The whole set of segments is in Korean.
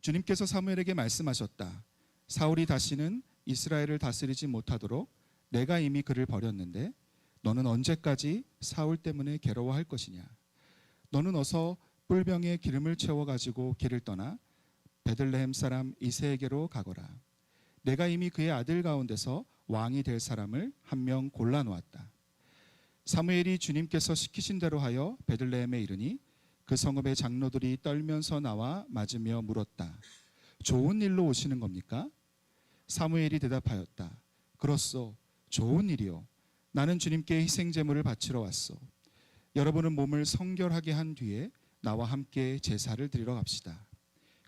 주님께서 사무엘에게 말씀하셨다. 사울이 다시는 이스라엘을 다스리지 못하도록 내가 이미 그를 버렸는데 너는 언제까지 사울 때문에 괴로워할 것이냐. 너는 어서 뿔병에 기름을 채워 가지고 길을 떠나 베들레헴 사람 이새에게로 가거라. 내가 이미 그의 아들 가운데서 왕이 될 사람을 한 명 골라 놓았다. 사무엘이 주님께서 시키신 대로 하여 베들레헴에 이르니 그 성읍의 장로들이 떨면서 나와 맞으며 물었다. 좋은 일로 오시는 겁니까? 사무엘이 대답하였다. 그렇소. 좋은 일이요. 나는 주님께 희생 제물을 바치러 왔소. 여러분은 몸을 성결하게 한 뒤에 나와 함께 제사를 드리러 갑시다.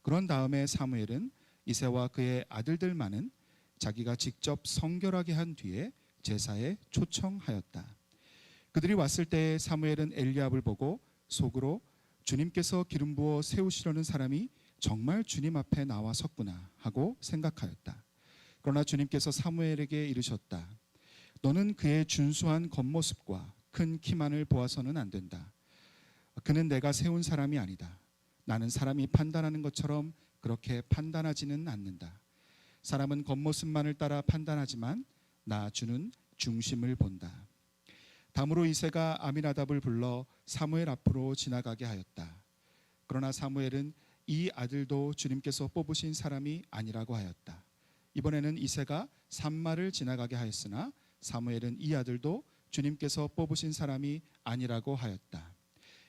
그런 다음에 사무엘은 이새와 그의 아들들만은 자기가 직접 성결하게 한 뒤에 제사에 초청하였다. 그들이 왔을 때 사무엘은 엘리압을 보고 속으로 주님께서 기름 부어 세우시려는 사람이 정말 주님 앞에 나와 섰구나 하고 생각하였다. 그러나 주님께서 사무엘에게 이르셨다. 너는 그의 준수한 겉모습과 큰 키만을 보아서는 안 된다. 그는 내가 세운 사람이 아니다. 나는 사람이 판단하는 것처럼 그렇게 판단하지는 않는다. 사람은 겉모습만을 따라 판단하지만 나 주는 중심을 본다. 다음으로 이새가 아미나답을 불러 사무엘 앞으로 지나가게 하였다. 그러나 사무엘은 이 아들도 주님께서 뽑으신 사람이 아니라고 하였다. 이번에는 이새가 산마를 지나가게 하였으나 사무엘은 이 아들도 주님께서 뽑으신 사람이 아니라고 하였다.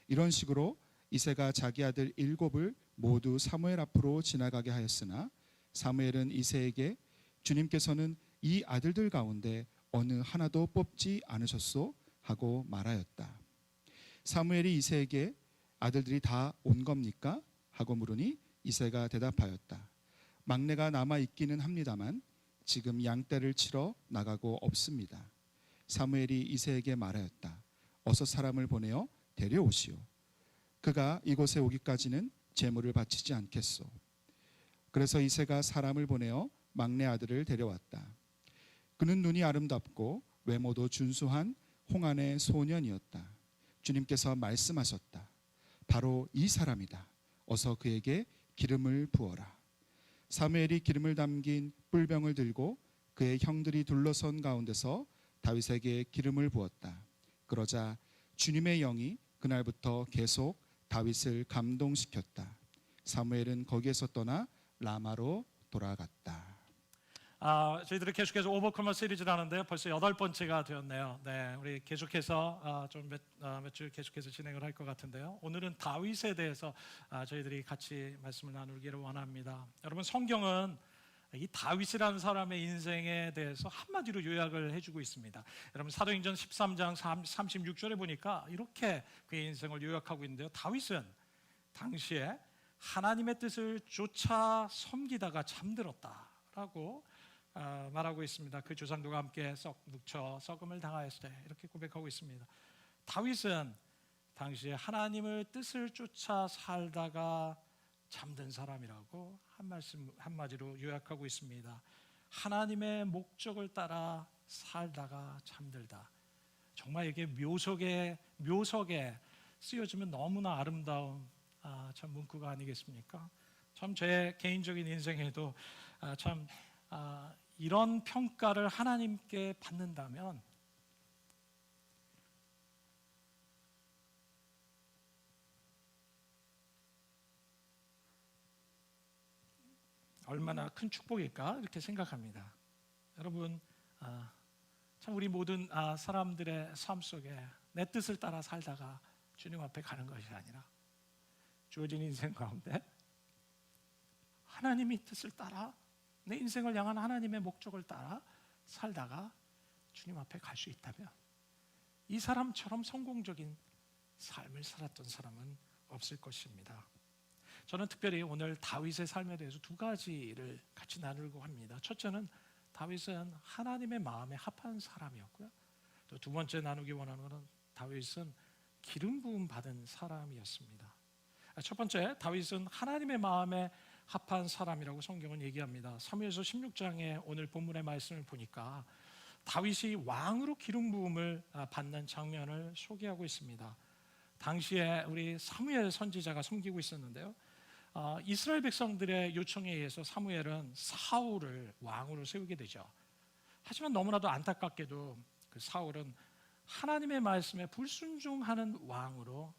이런 식으로 이새가 자기 아들 7을 모두 사무엘 앞으로 지나가게 하였으나 사무엘은 이새에게 주님께서는 이 아들들 가운데 어느 하나도 뽑지 않으셨소? 하고 말하였다. 사무엘이 이새에게 아들들이 다 온 겁니까? 하고 물으니 이새가 대답하였다. 막내가 남아 있기는 합니다만 지금 양떼를 치러 나가고 없습니다. 사무엘이 이새에게 말하였다. 어서 사람을 보내어 데려오시오. 그가 이곳에 오기까지는 제물을 바치지 않겠소. 그래서 이새가 사람을 보내어 막내 아들을 데려왔다. 그는 눈이 아름답고 외모도 준수한 홍안의 소년이었다. 주님께서 말씀하셨다. 바로 이 사람이다. 어서 그에게 기름을 부어라. 사무엘이 기름을 담긴 뿔병을 들고 그의 형들이 둘러선 가운데서 다윗에게 기름을 부었다. 그러자 주님의 영이 그날부터 계속 다윗을 감동시켰다. 사무엘은 거기에서 떠나 라마로 돌아갔다. 저희들이 계속해서 오버커머 시리즈를 하는데요. 벌써 8번째가 되었네요. 네, 우리 계속해서 좀 몇 주 계속해서 진행을 할 것 같은데요. 오늘은 다윗에 대해서 저희들이 같이 말씀을 나누기를 원합니다. 여러분, 성경은 이 다윗이라는 사람의 인생에 대해서 한마디로 요약을 해주고 있습니다. 여러분, 사도행전 13장 36절에 보니까 이렇게 그의 인생을 요약하고 있는데요. 다윗은 당시에 하나님의 뜻을 쫓아 섬기다가 잠들었다라고 말하고 있습니다. 그 조상들과 함께 묵혀 썩음을 당하였을 때 이렇게 고백하고 있습니다. 다윗은 당시에 하나님의 뜻을 쫓아 살다가 잠든 사람이라고 한마디로 요약하고 있습니다. 하나님의 목적을 따라 살다가 잠들다. 정말 이게 묘석에 쓰여지면 너무나 아름다운 참 문구가 아니겠습니까? 참 제 개인적인 인생에도 이런 평가를 하나님께 받는다면 얼마나 큰 축복일까 이렇게 생각합니다. 여러분, 참 우리 모든 사람들의 삶 속에 내 뜻을 따라 살다가 주님 앞에 가는 것이 아니라 주어진 인생 가운데 하나님의 뜻을 따라 내 인생을 향한 하나님의 목적을 따라 살다가 주님 앞에 갈 수 있다면 이 사람처럼 성공적인 삶을 살았던 사람은 없을 것입니다. 저는 특별히 오늘 다윗의 삶에 대해서 2가지를 같이 나누려고 합니다. 첫째는 다윗은 하나님의 마음에 합한 사람이었고요. 또 2번째 나누기 원하는 것은 다윗은 기름 부음 받은 사람이었습니다. 첫 번째, 다윗은 하나님의 마음에 합한 사람이라고 성경은 얘기합니다. 사무엘서 16장에 오늘 본문의 말씀을 보니까 다윗이 왕으로 기름 부음을 받는 장면을 소개하고 있습니다. 당시에 우리 사무엘 선지자가 섬기고 있었는데요. 이스라엘 백성들의 요청에 의해서 사무엘은 사울을 왕으로 세우게 되죠. 하지만 너무나도 안타깝게도 그 사울은 하나님의 말씀에 불순종하는 왕으로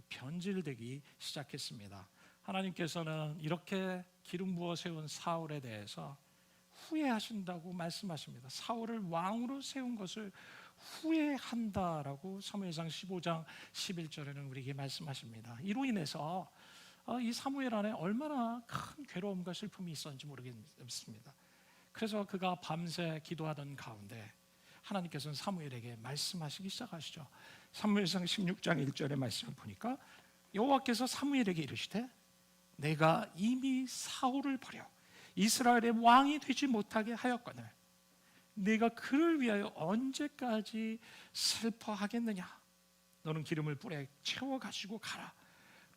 변질되기 시작했습니다. 하나님께서는 이렇게 기름 부어 세운 사울에 대해서 후회하신다고 말씀하십니다. 사울을 왕으로 세운 것을 후회한다라고 사무엘상 15장 11절에는 우리에게 말씀하십니다. 이로 인해서 이 사무엘 안에 얼마나 큰 괴로움과 슬픔이 있었는지 모르겠습니다. 그래서 그가 밤새 기도하던 가운데 하나님께서는 사무엘에게 말씀하시기 시작하시죠. 사무엘상 16장 1절의 말씀을 보니까 여호와께서 사무엘에게 이르시되 내가 이미 사울을 버려 이스라엘의 왕이 되지 못하게 하였거늘 네가 그를 위하여 언제까지 슬퍼하겠느냐. 너는 기름을 뿔에 채워 가지고 가라.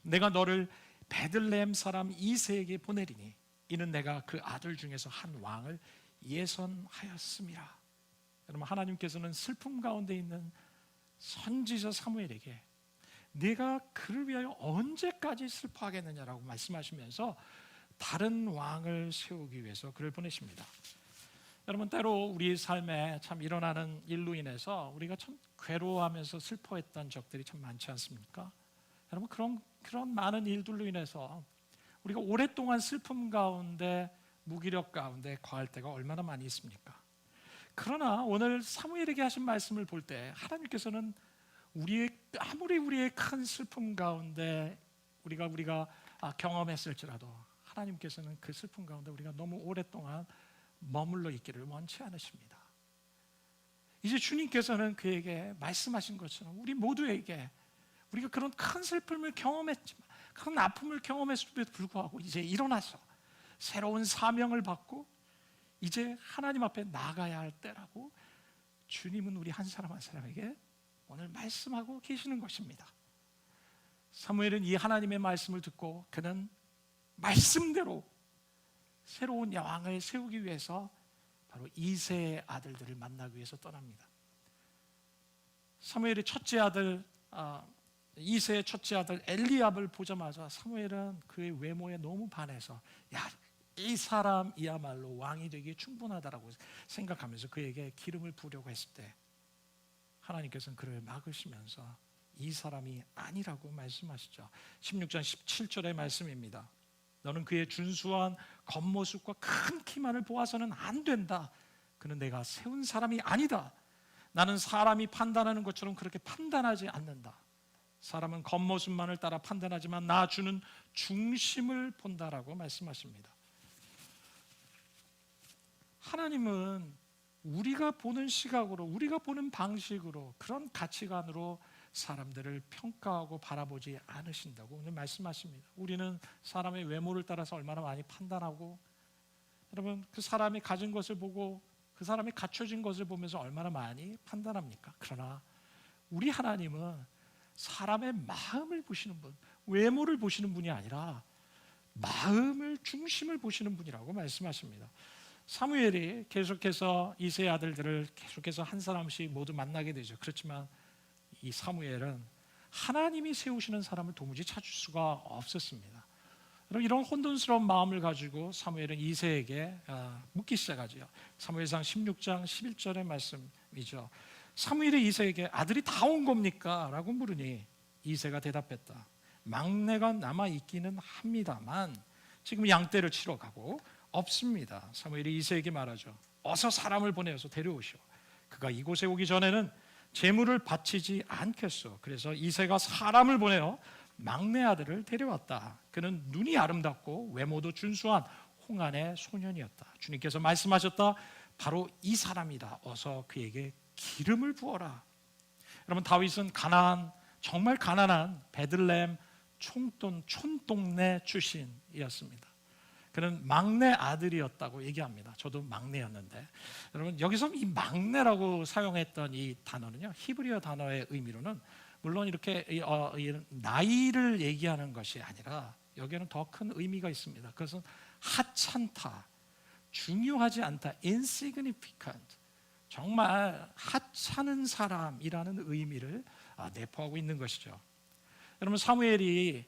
내가 너를 베들레헴 사람 이새에게 보내리니 이는 내가 그 아들 중에서 한 왕을 예선하였음이라. 여러분, 하나님께서는 슬픔 가운데 있는 선지자 사무엘에게 네가 그를 위하여 언제까지 슬퍼하겠느냐라고 말씀하시면서 다른 왕을 세우기 위해서 그를 보내십니다. 여러분, 때로 우리 삶에 참 일어나는 일로 인해서 우리가 참 괴로워하면서 슬퍼했던 적들이 참 많지 않습니까? 여러분, 그런 많은 일들로 인해서 우리가 오랫동안 슬픔 가운데, 무기력 가운데 거할 때가 얼마나 많이 있습니까? 그러나 오늘 사무엘에게 하신 말씀을 볼 때 하나님께서는 아무리 우리의 큰 슬픔 가운데 우리가 경험했을지라도 하나님께서는 그 슬픔 가운데 우리가 너무 오랫동안 머물러 있기를 원치 않으십니다. 이제 주님께서는 그에게 말씀하신 것처럼 우리 모두에게 우리가 그런 큰 슬픔을 경험했지만, 큰 아픔을 경험했음에도 불구하고 이제 일어나서 새로운 사명을 받고 이제 하나님 앞에 나가야 할 때라고 주님은 우리 한 사람 한 사람에게 오늘 말씀하고 계시는 것입니다. 사무엘은 이 하나님의 말씀을 듣고 그는 말씀대로 새로운 왕을 세우기 위해서 바로 이새의 아들들을 만나기 위해서 떠납니다. 사무엘의 첫째 아들 이새의 첫째 아들 엘리압을 보자마자 사무엘은 그의 외모에 너무 반해서 이 사람이야말로 왕이 되기에 충분하다라고 생각하면서 그에게 기름을 부으려고 했을 때 하나님께서는 그를 막으시면서 이 사람이 아니라고 말씀하시죠. 16장 17절의 말씀입니다. 너는 그의 준수한 겉모습과 큰 키만을 보아서는 안 된다. 그는 내가 세운 사람이 아니다. 나는 사람이 판단하는 것처럼 그렇게 판단하지 않는다. 사람은 겉모습만을 따라 판단하지만 나 주는 중심을 본다라고 말씀하십니다. 하나님은 우리가 보는 시각으로, 우리가 보는 방식으로, 그런 가치관으로 사람들을 평가하고 바라보지 않으신다고 오늘 말씀하십니다. 우리는 사람의 외모를 따라서 얼마나 많이 판단하고, 여러분, 그 사람이 가진 것을 보고 그 사람이 갖춰진 것을 보면서 얼마나 많이 판단합니까? 그러나 우리 하나님은 사람의 마음을 보시는 분, 외모를 보시는 분이 아니라 마음을, 중심을 보시는 분이라고 말씀하십니다. 사무엘이 계속해서 이새의 아들들을 계속해서 한 사람씩 모두 만나게 되죠. 그렇지만 이 사무엘은 하나님이 세우시는 사람을 도무지 찾을 수가 없었습니다. 여러분, 이런 혼돈스러운 마음을 가지고 사무엘은 이새에게 묻기 시작하죠. 사무엘상 16장 11절의 말씀이죠. 사무엘이 이새에게 아들이 다 온 겁니까? 라고 물으니 이새가 대답했다. 막내가 남아있기는 합니다만 지금 양떼를 치러 가고 없습니다. 사무엘이 이새에게 말하죠. 어서 사람을 보내어서 데려오시오. 그가 이곳에 오기 전에는 제물을 바치지 않겠소. 그래서 이새가 사람을 보내어 막내 아들을 데려왔다. 그는 눈이 아름답고 외모도 준수한 홍안의 소년이었다. 주님께서 말씀하셨다. 바로 이 사람이다. 어서 그에게 기름을 부어라. 여러분, 다윗은 정말 가난한 베들레헴 촌동네 출신이었습니다. 그는 막내 아들이었다고 얘기합니다. 저도 막내였는데, 여러분, 여기서 이 막내라고 사용했던 이 단어는요, 히브리어 단어의 의미로는 물론 이렇게 나이를 얘기하는 것이 아니라 여기에는 더 큰 의미가 있습니다. 그것은 하찮다, 중요하지 않다, insignificant, 정말 하찮은 사람이라는 의미를 내포하고 있는 것이죠. 여러분, 사무엘이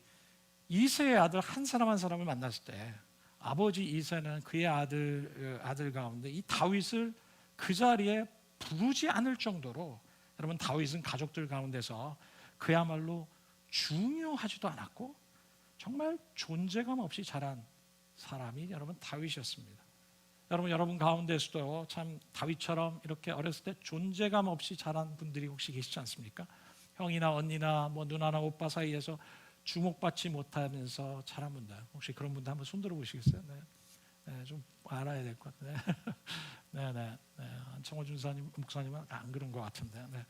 이세의 아들 한 사람 한 사람을 만났을 때 아버지 이세는 그의 아들 가운데 이 다윗을 그 자리에 부르지 않을 정도로, 여러분, 다윗은 가족들 가운데서 그야말로 중요하지도 않았고 정말 존재감 없이 자란 사람이 여러분 다윗이었습니다. 여러분 가운데서도 참 다윗처럼 이렇게 어렸을 때 존재감 없이 자란 분들이 혹시 계시지 않습니까? 형이나 언니나 뭐 누나나 오빠 사이에서 주목받지 못하면서 자란 분들, 혹시 그런 분들 한번 손들어 보시겠어요? 네. 네, 좀 알아야 될 것 같은데. 네. 안창호 준사님, 목사님은 안 그런 것 같은데. 네.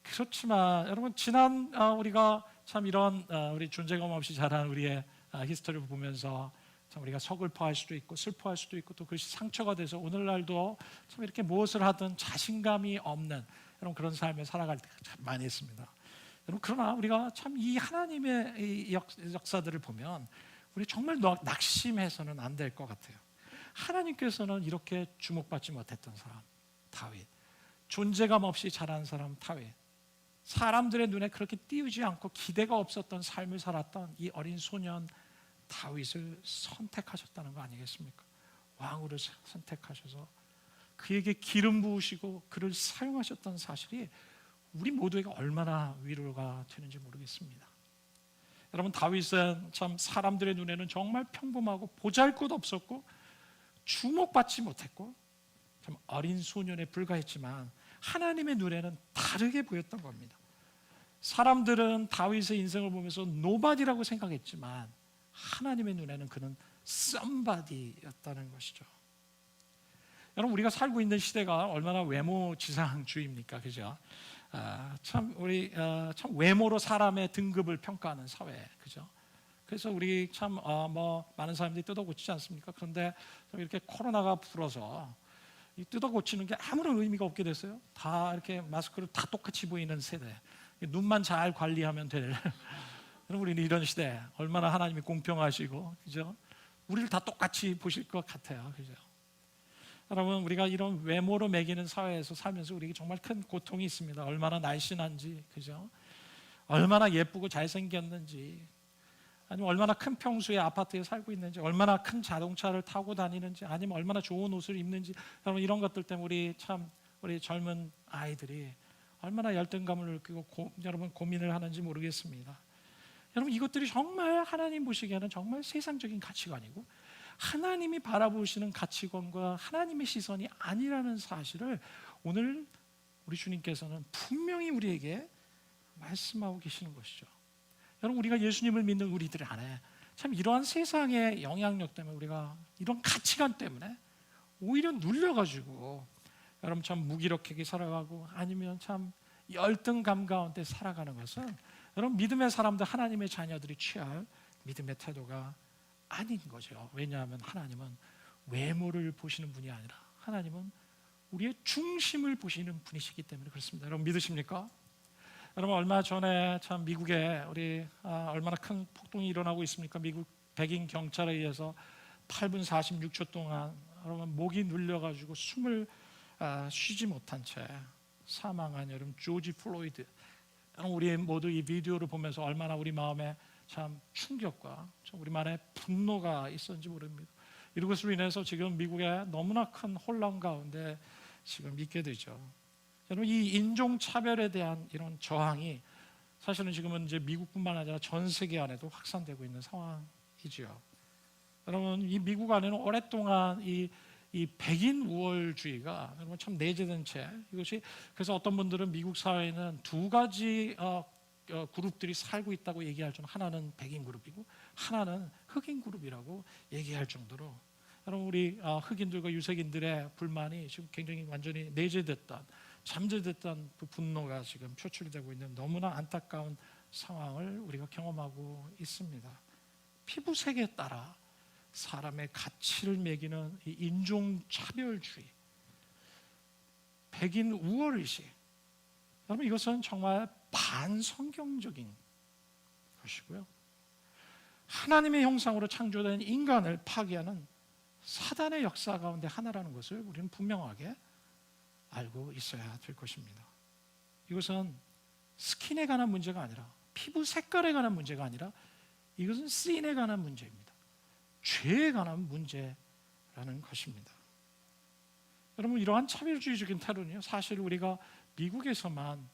그렇지만 여러분, 지난 우리가 참 이런 우리 존재감 없이 자란 우리의 히스토리를 보면서 참 우리가 서글퍼할 수도 있고 슬퍼할 수도 있고 또 그것이 상처가 돼서 오늘날도 참 이렇게 무엇을 하든 자신감이 없는 여러분 그런 삶을 살아갈 때가 참 많이 있습니다. 여러분, 그러나 우리가 참 이 하나님의 이 역사들을 보면 우리 정말 낙심해서는 안 될 것 같아요. 하나님께서는 이렇게 주목받지 못했던 사람 다윗, 존재감 없이 자란 사람 다윗, 사람들의 눈에 그렇게 띄우지 않고 기대가 없었던 삶을 살았던 이 어린 소년 다윗을 선택하셨다는 거 아니겠습니까? 왕으로 선택하셔서 그에게 기름 부으시고 그를 사용하셨던 사실이 우리 모두에게 얼마나 위로가 되는지 모르겠습니다. 여러분, 다윗은 참 사람들의 눈에는 정말 평범하고 보잘것없었고 주목받지 못했고 참 어린 소년에 불과했지만 하나님의 눈에는 다르게 보였던 겁니다. 사람들은 다윗의 인생을 보면서 노바디라고 생각했지만 하나님의 눈에는 그는 somebody였다는 것이죠. 여러분, 우리가 살고 있는 시대가 얼마나 외모 지상주의입니까, 그죠? 참 외모로 사람의 등급을 평가하는 사회, 그죠? 그래서 우리 참 많은 사람들이 뜯어고치지 않습니까? 그런데 이렇게 코로나가 불어서 이 뜯어고치는 게 아무런 의미가 없게 됐어요. 다 이렇게 마스크를 다 똑같이 보이는 세대, 눈만 잘 관리하면 될. 여러분, 우리는 이런 시대 얼마나 하나님이 공평하시고, 그죠? 우리를 다 똑같이 보실 것 같아요, 그죠? 여러분, 우리가 이런 외모로 매기는 사회에서 살면서 우리에게 정말 큰 고통이 있습니다. 얼마나 날씬한지, 그죠? 얼마나 예쁘고 잘생겼는지, 아니면 얼마나 큰 평수의 아파트에 살고 있는지, 얼마나 큰 자동차를 타고 다니는지, 아니면 얼마나 좋은 옷을 입는지, 여러분, 이런 것들 때문에 우리 젊은 아이들이 얼마나 열등감을 느끼고 여러분 고민을 하는지 모르겠습니다. 여러분, 이것들이 정말 하나님 보시기에는 정말 세상적인 가치관이고 하나님이 바라보시는 가치관과 하나님의 시선이 아니라는 사실을 오늘 우리 주님께서는 분명히 우리에게 말씀하고 계시는 것이죠. 여러분, 우리가 예수님을 믿는 우리들 안에 참 이러한 세상의 영향력 때문에, 우리가 이런 가치관 때문에 오히려 눌려가지고 여러분 참 무기력하게 살아가고 아니면 참 열등감 가운데 살아가는 것은 여러분 믿음의 사람들, 하나님의 자녀들이 취할 믿음의 태도가 아닌 거죠. 왜냐하면 하나님은 외모를 보시는 분이 아니라 하나님은 우리의 중심을 보시는 분이시기 때문에 그렇습니다. 여러분 믿으십니까? 여러분, 얼마 전에 참 미국에 우리 얼마나 큰 폭동이 일어나고 있습니까? 미국 백인 경찰에 의해서 8분 46초 동안 여러분 목이 눌려가지고 숨을 쉬지 못한 채 사망한 여러분 조지 플로이드. 우리 모두 이 비디오를 보면서 얼마나 우리 마음에 참 충격과 우리만의 분노가 있었는지 모릅니다. 이것으로 인해서 지금 미국에 너무나 큰 혼란 가운데 지금 있게 되죠. 여러분, 이 인종 차별에 대한 이런 저항이 사실은 지금은 이제 미국뿐만 아니라 전 세계 안에도 확산되고 있는 상황이죠. 여러분, 이 미국 안에는 오랫동안 이 백인 우월주의가 여러분 참 내재된 채 이것이, 그래서 어떤 분들은 미국 사회에는 두 가지 그룹들이 살고 있다고 얘기할 정도, 하나는 백인 그룹이고 하나는 흑인 그룹이라고 얘기할 정도로 여러분 우리 흑인들과 유색인들의 불만이 지금 굉장히 완전히 내재됐던, 잠재됐던 그 분노가 지금 표출되고 있는 너무나 안타까운 상황을 우리가 경험하고 있습니다. 피부색에 따라 사람의 가치를 매기는 이 인종차별주의, 백인 우월의식, 여러분 이것은 정말 반성경적인 것이고요. 하나님의 형상으로 창조된 인간을 파괴하는 사단의 역사 가운데 하나라는 것을 우리는 분명하게 알고 있어야 될 것입니다. 이것은 스킨에 관한 문제가 아니라, 피부 색깔에 관한 문제가 아니라 이것은 신에 관한 문제입니다. 죄에 관한 문제라는 것입니다. 여러분, 이러한 차별주의적인 테러는요, 사실 우리가 미국에서만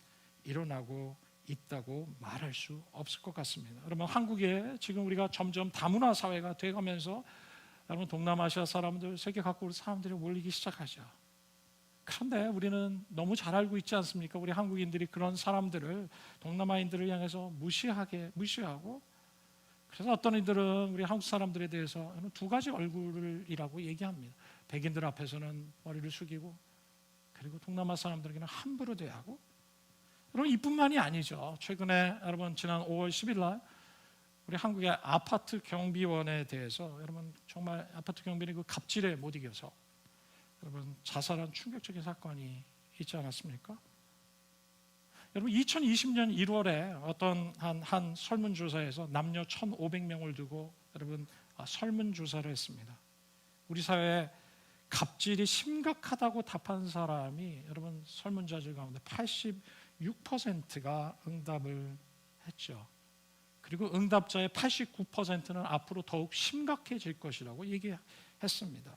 일어나고 있다고 말할 수 없을 것 같습니다. 여러분, 한국에 지금 우리가 점점 다문화 사회가 돼가면서 여러분, 동남아시아 사람들, 세계 각국으로 사람들이 몰리기 시작하죠. 그런데 우리는 너무 잘 알고 있지 않습니까? 우리 한국인들이 그런 사람들을, 동남아인들을 향해서 무시하고, 그래서 어떤 이들은 우리 한국 사람들에 대해서 두 가지 얼굴이라고 얘기합니다. 백인들 앞에서는 머리를 숙이고, 그리고 동남아 사람들에게는 함부로 대하고. 여러분, 이뿐만이 아니죠. 최근에 여러분, 지난 5월 10일 날 우리 한국의 아파트 경비원에 대해서, 여러분, 정말 아파트 경비원이 그 갑질에 못 이겨서 여러분 자살한 충격적인 사건이 있지 않았습니까? 여러분, 2020년 1월에 어떤 한 설문조사에서 남녀 1,500명을 두고 여러분 설문조사를 했습니다. 우리 사회에 갑질이 심각하다고 답한 사람이 여러분 설문자들 가운데 86%가 응답을 했죠. 그리고 응답자의 89%는 앞으로 더욱 심각해질 것이라고 얘기했습니다.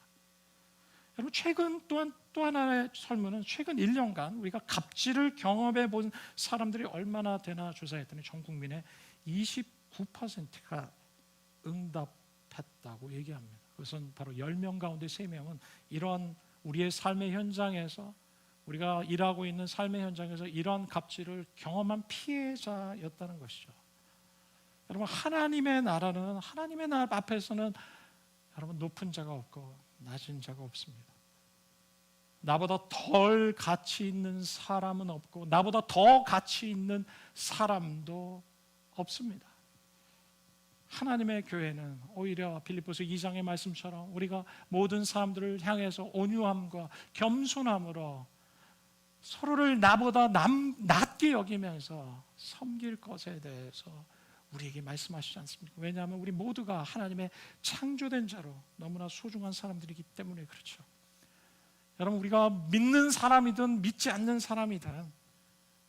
여러분, 최근 또 하나의 설문은 최근 1년간 우리가 갑질을 경험해 본 사람들이 얼마나 되나 조사했더니 전 국민의 29%가 응답했다고 얘기합니다. 그것은 바로 10명 가운데 3명은 이런 우리의 삶의 현장에서, 우리가 일하고 있는 삶의 현장에서 이런 갑질을 경험한 피해자였다는 것이죠. 여러분, 하나님의 나라는, 하나님의 나라 앞에서는 여러분 높은 자가 없고 낮은 자가 없습니다. 나보다 덜 가치 있는 사람은 없고 나보다 더 가치 있는 사람도 없습니다. 하나님의 교회는 오히려 빌립보서 2장의 말씀처럼 우리가 모든 사람들을 향해서 온유함과 겸손함으로 서로를 나보다 낮게 여기면서 섬길 것에 대해서 우리에게 말씀하시지 않습니까? 왜냐하면 우리 모두가 하나님의 창조된 자로 너무나 소중한 사람들이기 때문에 그렇죠. 여러분, 우리가 믿는 사람이든 믿지 않는 사람이든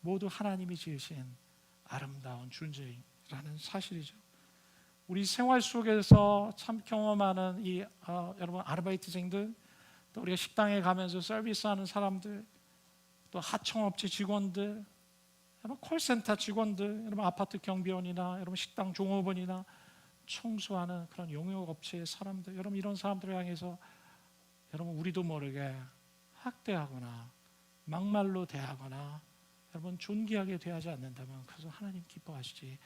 모두 하나님이 지으신 아름다운 존재라는 사실이죠. 우리 생활 속에서 참 경험하는 이 여러분 아르바이트생들, 또 우리가 식당에 가면서 서비스하는 사람들, 또 하청업체 직원들, 여러분 콜센터 직원들, 여러분 아파트 경비원이나 여러분 식당 종업원이나 청소하는 그런 용역업체의 사람들, 여러분 이런 사람들을 향해서 여러분 우리도 모르게 학대하거나 막말로 대하거나 여러분 존귀하게 대하지 않는다면 그래서 하나님 기뻐하시지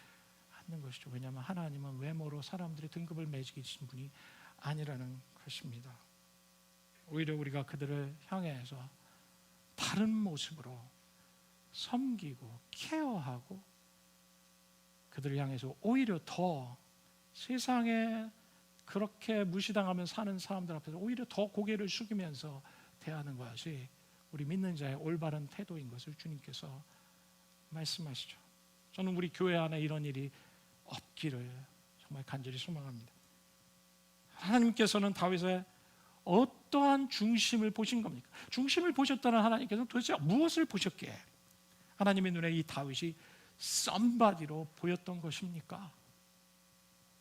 않는 것이죠. 왜냐하면 하나님은 외모로 사람들의 등급을 매기신 분이 아니라는 것입니다. 오히려 우리가 그들을 향해서 다른 모습으로 섬기고 케어하고 그들을 향해서 오히려 더 세상에 그렇게 무시당하며 사는 사람들 앞에서 오히려 더 고개를 숙이면서 대하는 것이 우리 믿는 자의 올바른 태도인 것을 주님께서 말씀하시죠. 저는 우리 교회 안에 이런 일이 없기를 정말 간절히 소망합니다. 하나님께서는 다윗의 어떠한 중심을 보신 겁니까? 중심을 보셨다는 하나님께서는 도대체 무엇을 보셨기에 하나님의 눈에 이 다윗이 썸바디로 보였던 것입니까?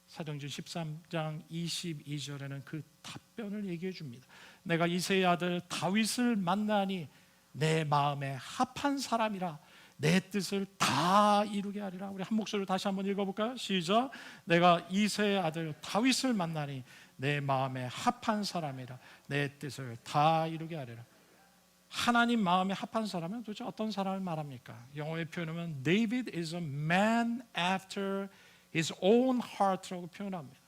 사도행전 13장 22절에는 그 답변을 얘기해 줍니다. 내가 이새의 아들 다윗을 만나니 내 마음에 합한 사람이라 내 뜻을 다 이루게 하리라. 우리 한 목소리로 다시 한번 읽어볼까요? 시작. 내가 이새의 아들 다윗을 만나니 내 마음에 합한 사람이라 내 뜻을 다 이루게 하리라. 하나님 마음에 합한 사람은 도대체 어떤 사람을 말합니까? 영어의 표현하면 David is a man after his own heart라고 표현합니다.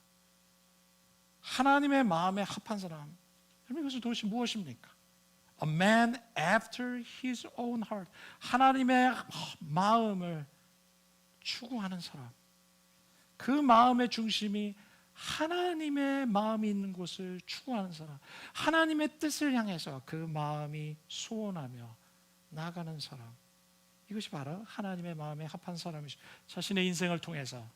하나님의 마음에 합한 사람. 그것은 도대체 무엇입니까? A man after his own heart. 하나님의 마음을 추구하는 사람. 그 마음의 중심이 하나님의 마음이 있는 곳을 추구하는 사람. 하나님의 뜻을 향해서 그 마음이 소원하며 나가는 사람. 이것이 바로 하나님의 마음에 합한 사람이죠. 자신의 인생을 통해서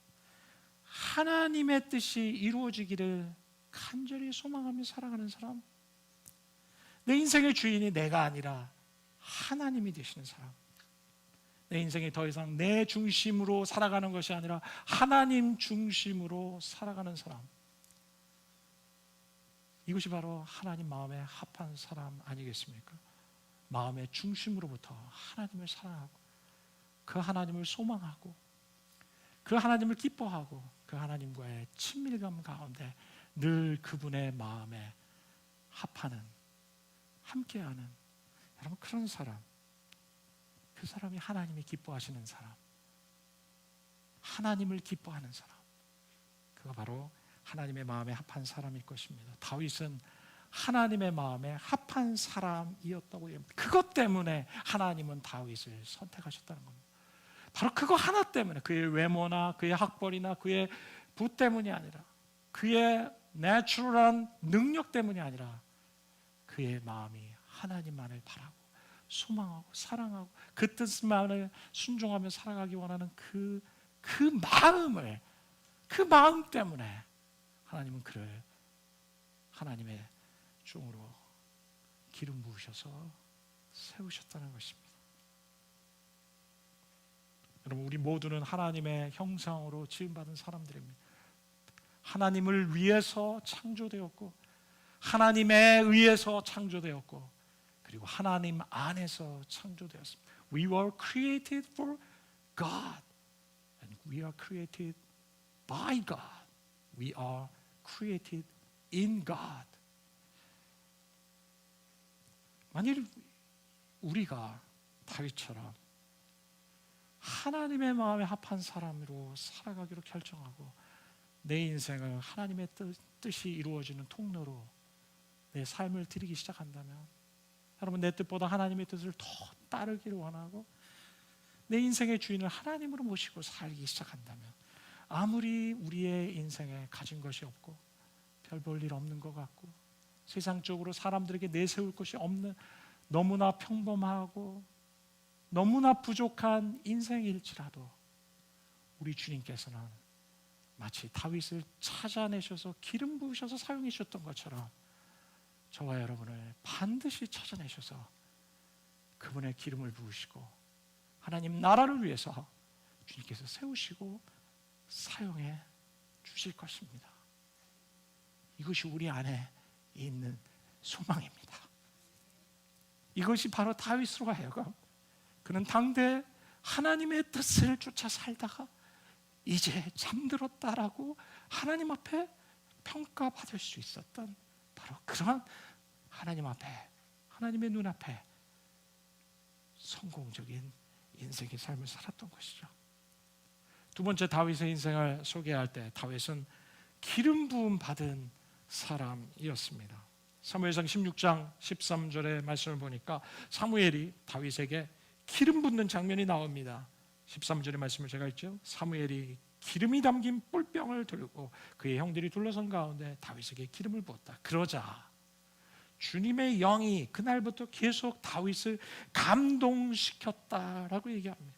하나님의 뜻이 이루어지기를 간절히 소망하며 살아가는 사람. 내 인생의 주인이 내가 아니라 하나님이 되시는 사람. 내 인생이 더 이상 내 중심으로 살아가는 것이 아니라 하나님 중심으로 살아가는 사람, 이것이 바로 하나님 마음에 합한 사람 아니겠습니까? 마음의 중심으로부터 하나님을 사랑하고 그 하나님을 소망하고 그 하나님을 기뻐하고 그 하나님과의 친밀감 가운데 늘 그분의 마음에 합하는, 함께하는, 여러분 그런 사람, 그 사람이 하나님이 기뻐하시는 사람, 하나님을 기뻐하는 사람, 그가 바로 하나님의 마음에 합한 사람일 것입니다. 다윗은 하나님의 마음에 합한 사람이었다고 얘기합니다. 그것 때문에 하나님은 다윗을 선택하셨다는 겁니다. 바로 그거 하나 때문에, 그의 외모나 그의 학벌이나 그의 부 때문이 아니라, 그의 내추럴한 능력 때문이 아니라 그의 마음이 하나님만을 바라고 소망하고 사랑하고 그 뜻만을 순종하며 살아가기 원하는 그 마음 때문에 하나님은 그를 하나님의 종으로 기름 부으셔서 세우셨다는 것입니다. 여러분, 우리 모두는 하나님의 형상으로 지음받은 사람들입니다. 하나님을 위해서 창조되었고 하나님에 의해서 창조되었고 그리고 하나님 안에서 창조되었습니다. We were created for God and we are created by God. We are created in God. 만일 우리가 다윗처럼 하나님의 마음에 합한 사람으로 살아가기로 결정하고 내 인생을 하나님의 뜻이 이루어지는 통로로 내 삶을 드리기 시작한다면, 여러분 내 뜻보다 하나님의 뜻을 더 따르기를 원하고 내 인생의 주인을 하나님으로 모시고 살기 시작한다면, 아무리 우리의 인생에 가진 것이 없고 별 볼 일 없는 것 같고 세상적으로 사람들에게 내세울 것이 없는 너무나 평범하고 너무나 부족한 인생일지라도 우리 주님께서는 마치 다윗을 찾아내셔서 기름 부으셔서 사용해 주셨던 것처럼 저와 여러분을 반드시 찾아내셔서 그분의 기름을 부으시고 하나님 나라를 위해서 주님께서 세우시고 사용해 주실 것입니다. 이것이 우리 안에 있는 소망입니다. 이것이 바로 다윗으로 하여금 그는 당대 하나님의 뜻을 쫓아 살다가 이제 잠들었다라고 하나님 앞에 평가받을 수 있었던 바로 그런 하나님 앞에, 하나님의 눈앞에 성공적인 인생의 삶을 살았던 것이죠. 두 번째 다윗의 인생을 소개할 때 다윗은 기름 부음 받은 사람이었습니다. 사무엘상 16장 13절의 말씀을 보니까 사무엘이 다윗에게 기름 붓는 장면이 나옵니다. 13절의 말씀을 제가 읽죠. 사무엘이 기름이 담긴 뿔병을 들고 그의 형들이 둘러선 가운데 다윗에게 기름을 부었다. 그러자 주님의 영이 그날부터 계속 다윗을 감동시켰다라고 얘기합니다.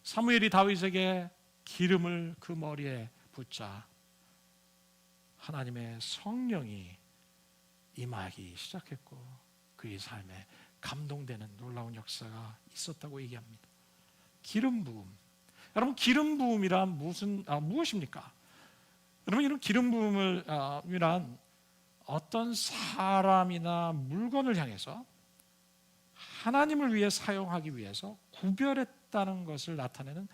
사무엘이 다윗에게 기름을 그 머리에 붓자 하나님의 성령이 임하기 시작했고 그의 삶에 감동되는 놀라운 역사가 있었다고 얘기합니다. 기름 부음. 여러분 기름 부음이란 무엇입니까? 여러분 이런 기름 부음이란 어떤 사람이나 물건을 향해서 하나님을 위해 사용하기 위해서 구별했다는 것을 나타내는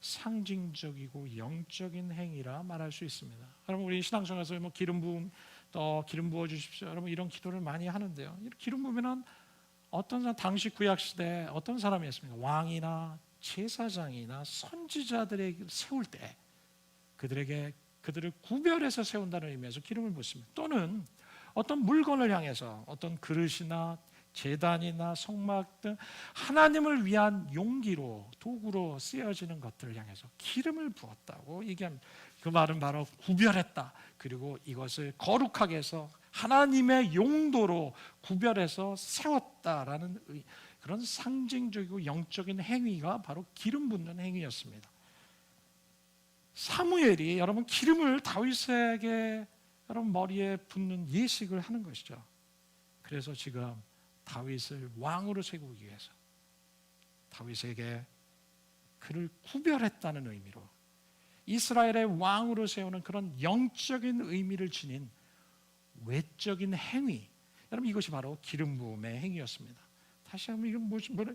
상징적이고 영적인 행위라 말할 수 있습니다. 여러분 우리 신앙생활에서 뭐 기름 부음 또 기름 부어 주십시오. 여러분 이런 기도를 많이 하는데요. 기름 부으면 어떤 사람, 당시 구약 시대에 어떤 사람이었습니까? 왕이나 제사장이나 선지자들에게 세울 때 그들을 구별해서 세운다는 의미에서 기름을 붓습니다. 또는 어떤 물건을 향해서 어떤 그릇이나 제단이나 성막 등 하나님을 위한 용기로 도구로 쓰여지는 것들을 향해서 기름을 부었다고 얘기합니다. 그 말은 바로 구별했다. 그리고 이것을 거룩하게 해서 하나님의 용도로 구별해서 세웠다라는 그런 상징적이고 영적인 행위가 바로 기름 붓는 행위였습니다. 사무엘이 여러분 기름을 다윗에게 여러분 머리에 붓는 예식을 하는 것이죠. 그래서 지금 다윗을 왕으로 세우기 위해서 다윗에게 그를 구별했다는 의미로 이스라엘의 왕으로 세우는 그런 영적인 의미를 지닌 외적인 행위, 여러분 이것이 바로 기름 부음의 행위였습니다. 다시 한번 이건 뭐래?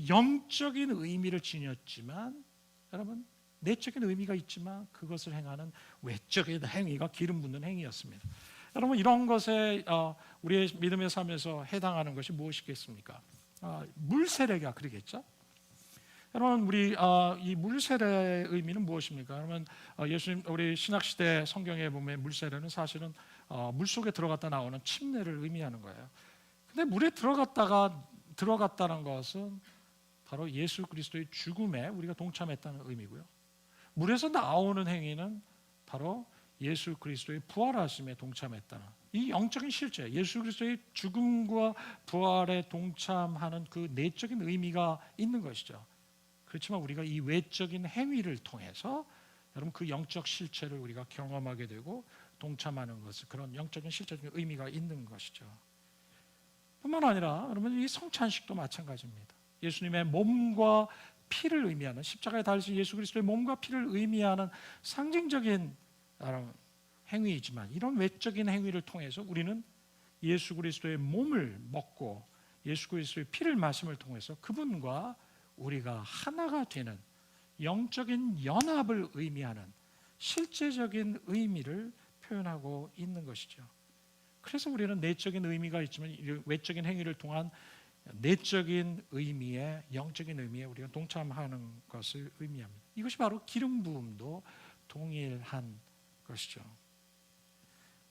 영적인 의미를 지녔지만 여러분 내적인 의미가 있지만 그것을 행하는 외적인 행위가 기름 붓는 행위였습니다. 여러분 이런 것에 우리의 믿음의 삶에서 해당하는 것이 무엇이겠습니까? 물세례가 그러겠죠. 여러분 우리 이 물세례의 의미는 무엇입니까? 여러분 예수님 우리 신약 시대 성경에 보면 물세례는 사실은 물 속에 들어갔다 나오는 침례를 의미하는 거예요. 근데 물에 들어갔다는 것은 바로 예수 그리스도의 죽음에 우리가 동참했다는 의미고요. 물에서 나오는 행위는 바로 예수 그리스도의 부활하심에 동참했다는 이 영적인 실제, 예수 그리스도의 죽음과 부활에 동참하는 그 내적인 의미가 있는 것이죠. 그렇지만 우리가 이 외적인 행위를 통해서 여러분 그 영적 실체를 우리가 경험하게 되고 동참하는 것을 그런 영적인 실제적인 의미가 있는 것이죠. 뿐만 아니라 여러분 이 성찬식도 마찬가지입니다. 예수님의 몸과 피를 의미하는 십자가에 달리신 예수 그리스도의 몸과 피를 의미하는 상징적인 행위이지만 이런 외적인 행위를 통해서 우리는 예수 그리스도의 몸을 먹고 예수 그리스도의 피를 마심을 통해서 그분과 우리가 하나가 되는 영적인 연합을 의미하는 실제적인 의미를 표현하고 있는 것이죠. 그래서 우리는 내적인 의미가 있지만 외적인 행위를 통한 내적인 의미에 영적인 의미에 우리가 동참하는 것을 의미합니다. 이것이 바로 기름 부음도 동일한 것이죠.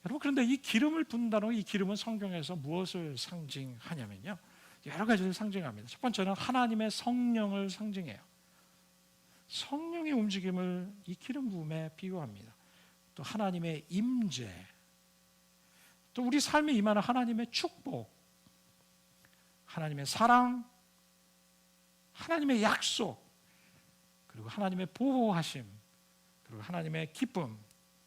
여러분 그런데 이 기름을 붓는다는 이 기름은 성경에서 무엇을 상징하냐면요. 여러 가지를 상징합니다. 첫 번째는 하나님의 성령을 상징해요. 성령의 움직임을 이 기름 부음에 비유합니다. 또 하나님의 임재, 또 우리 삶에 임하는 하나님의 축복, 하나님의 사랑, 하나님의 약속, 그리고 하나님의 보호하심, 그리고 하나님의 기쁨.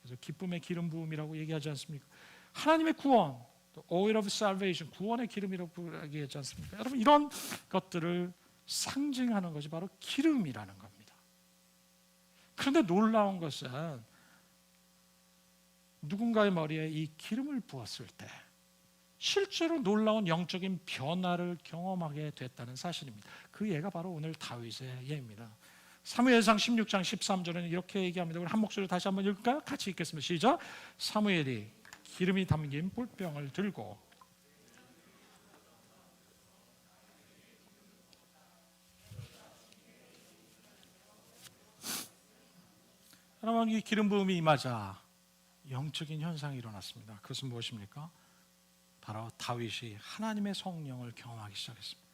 그래서 기쁨의 기름 부음이라고 얘기하지 않습니까? 하나님의 구원, 또 oil of salvation, 구원의 기름이라고 얘기하지 않습니까? 여러분 이런 것들을 상징하는 것이 바로 기름이라는 겁니다. 그런데 놀라운 것은 누군가의 머리에 이 기름을 부었을 때 실제로 놀라운 영적인 변화를 경험하게 됐다는 사실입니다. 그 예가 바로 오늘 다윗의 예입니다. 사무엘상 16장 13절에는 이렇게 얘기합니다. 우리 한 목소리로 다시 한번 읽을까요? 같이 읽겠습니다. 시작. 사무엘이 기름이 담긴 볼병을 들고 여러분 이 기름 부음이 임하자 영적인 현상이 일어났습니다. 그것은 무엇입니까? 바로 다윗이 하나님의 성령을 경험하기 시작했습니다.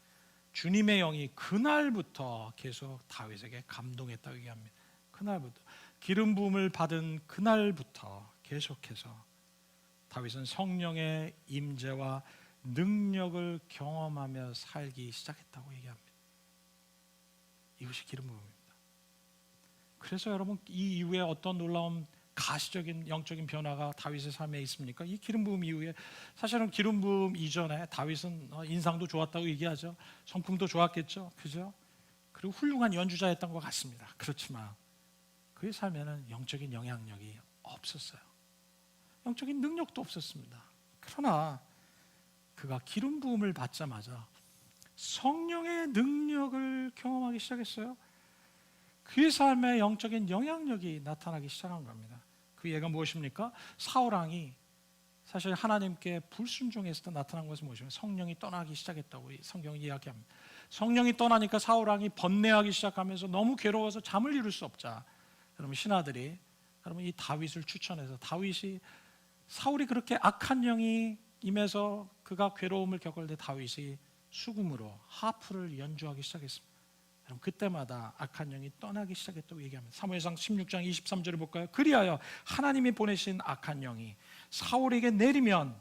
주님의 영이 그날부터 계속 다윗에게 감동했다고 얘기합니다. 그날부터 기름 부음을 받은 그날부터 계속해서 다윗은 성령의 임재와 능력을 경험하며 살기 시작했다고 얘기합니다. 이것이 기름 부음입니다. 그래서 여러분 이 이후에 어떤 놀라운 가시적인 영적인 변화가 다윗의 삶에 있습니까? 이 기름 부음 이후에 사실은 기름 부음 이전에 다윗은 인상도 좋았다고 얘기하죠. 성품도 좋았겠죠. 그죠? 그리고 훌륭한 연주자였던 것 같습니다. 그렇지만 그의 삶에는 영적인 영향력이 없었어요. 영적인 능력도 없었습니다. 그러나 그가 기름 부음을 받자마자 성령의 능력을 경험하기 시작했어요. 그의 삶에 영적인 영향력이 나타나기 시작한 겁니다. 그 예가 무엇입니까? 사울왕이 사실 하나님께 불순종했을 때 나타난 것은 무엇입니까? 성령이 떠나기 시작했다고 성경이 이야기합니다. 성령이 떠나니까 사울왕이 번뇌하기 시작하면서 너무 괴로워서 잠을 이룰 수 없자 여러분 신하들이 여러분 이 다윗을 추천해서 다윗이 사울이 그렇게 악한 영이 임해서 그가 괴로움을 겪을 때 다윗이 수금으로 하프를 연주하기 시작했습니다. 그때마다 악한 영이 떠나기 시작했다고 얘기합니다. 사무엘상 16장 23절을 볼까요? 그리하여 하나님이 보내신 악한 영이 사울에게 내리면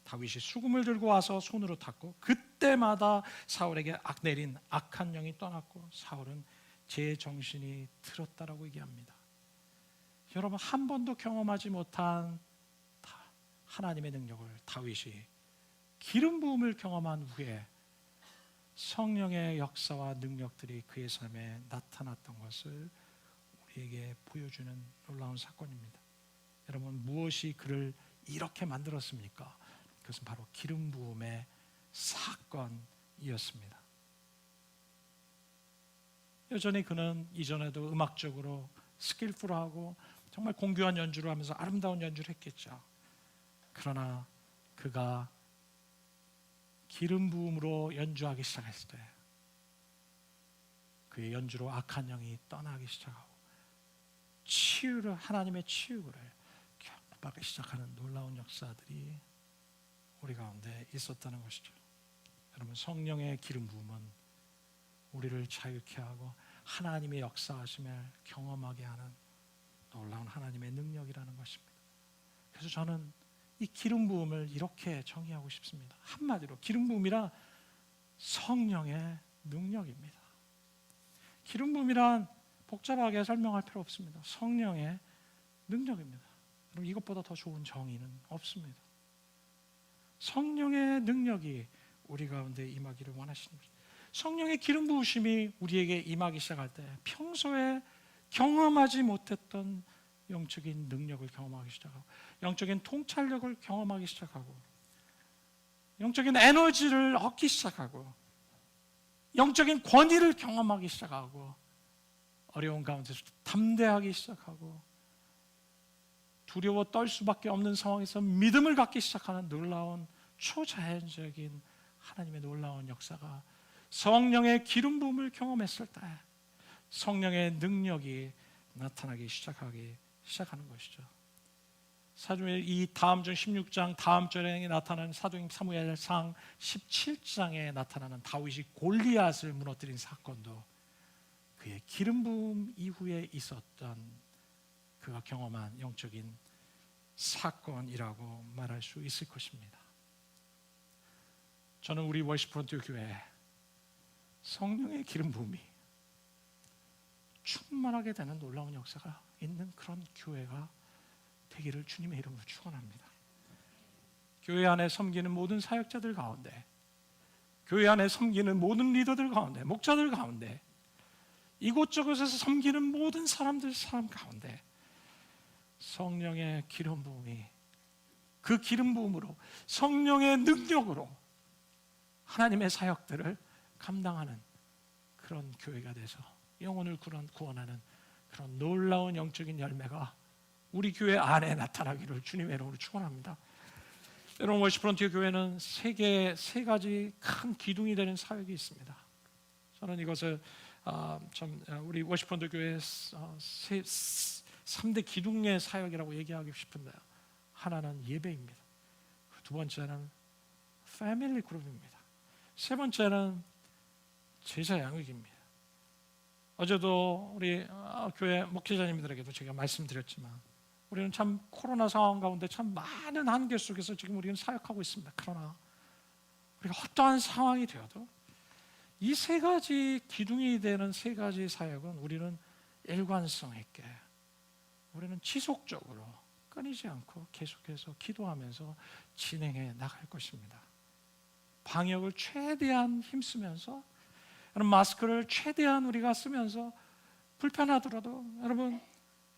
다윗이 수금을 들고 와서 손으로 탔고 그때마다 사울에게 내린 악한 영이 떠났고 사울은 제 정신이 들었다라고 얘기합니다. 여러분 한 번도 경험하지 못한 하나님의 능력을 다윗이 기름 부음을 경험한 후에 성령의 역사와 능력들이 그의 삶에 나타났던 것을 우리에게 보여주는 놀라운 사건입니다. 여러분, 무엇이 그를 이렇게 만들었습니까? 그것은 바로 기름 부음의 사건이었습니다. 여전히 그는 이전에도 음악적으로 스킬풀하고 정말 공교한 연주를 하면서 아름다운 연주를 했겠죠. 그러나 그가 기름 부음으로 연주하기 시작했을 때 그의 연주로 악한 영이 떠나기 시작하고 치유를, 하나님의 치유를 경험하기 시작하는 놀라운 역사들이 우리 가운데 있었다는 것이죠. 여러분, 성령의 기름 부음은 우리를 자유케 하고 하나님의 역사하심을 경험하게 하는 놀라운 하나님의 능력이라는 것입니다. 그래서 저는 이 기름 부음을 이렇게 정의하고 싶습니다. 한마디로 기름 부음이란 성령의 능력입니다. 기름 부음이란 복잡하게 설명할 필요 없습니다. 성령의 능력입니다. 여러분, 이것보다 더 좋은 정의는 없습니다. 성령의 능력이 우리 가운데 임하기를 원하시는 것입니다. 성령의 기름 부으심이 우리에게 임하기 시작할 때 평소에 경험하지 못했던 영적인 능력을 경험하기 시작하고 영적인 통찰력을 경험하기 시작하고 영적인 에너지를 얻기 시작하고 영적인 권위를 경험하기 시작하고 어려운 가운데서 담대하기 시작하고 두려워 떨 수밖에 없는 상황에서 믿음을 갖기 시작하는 놀라운 초자연적인 하나님의 놀라운 역사가 성령의 기름 부음을 경험했을 때 성령의 능력이 나타나기 시작하는 것이죠. 사도행전 이 다음 중 16장 다음 절에 나타나는 사도행 사무엘상 17장에 나타나는 다윗이 골리앗을 무너뜨린 사건도 그의 기름 부음 이후에 있었던 그가 경험한 영적인 사건이라고 말할 수 있을 것입니다. 저는 우리 월시프론트 교회에 성령의 기름 부음이 충만하게 되는 놀라운 역사가 있는 그런 교회가 되기를 주님의 이름으로 축원합니다. 교회 안에 섬기는 모든 사역자들 가운데, 교회 안에 섬기는 모든 리더들 가운데, 목자들 가운데, 이곳저곳에서 섬기는 모든 사람 가운데 성령의 기름 부음이 그 기름 부음으로 성령의 능력으로 하나님의 사역들을 감당하는 그런 교회가 돼서 영혼을 구원하는 그런 놀라운 영적인 열매가 우리 교회 안에 나타나기를 주님의 이름으로 축원합니다. 여러분, 월시프론트 교회는 세 가지 큰 기둥이 되는 사역이 있습니다. 저는 이것을 우리 월시프론트 교회의 3대 기둥의 사역이라고 얘기하고 싶은데요. 하나는 예배입니다. 두 번째는 패밀리 그룹입니다. 세 번째는 제자 양육입니다. 어제도 우리 교회 목회자님들에게도 제가 말씀드렸지만 우리는 참 코로나 상황 가운데 참 많은 한계 속에서 지금 우리는 사역하고 있습니다. 그러나 우리가 어떠한 상황이 되어도 이 세 가지 기둥이 되는 세 가지 사역은 우리는 일관성 있게 우리는 지속적으로 끊이지 않고 계속해서 기도하면서 진행해 나갈 것입니다. 방역을 최대한 힘쓰면서 여러분, 마스크를 최대한 우리가 쓰면서 불편하더라도 여러분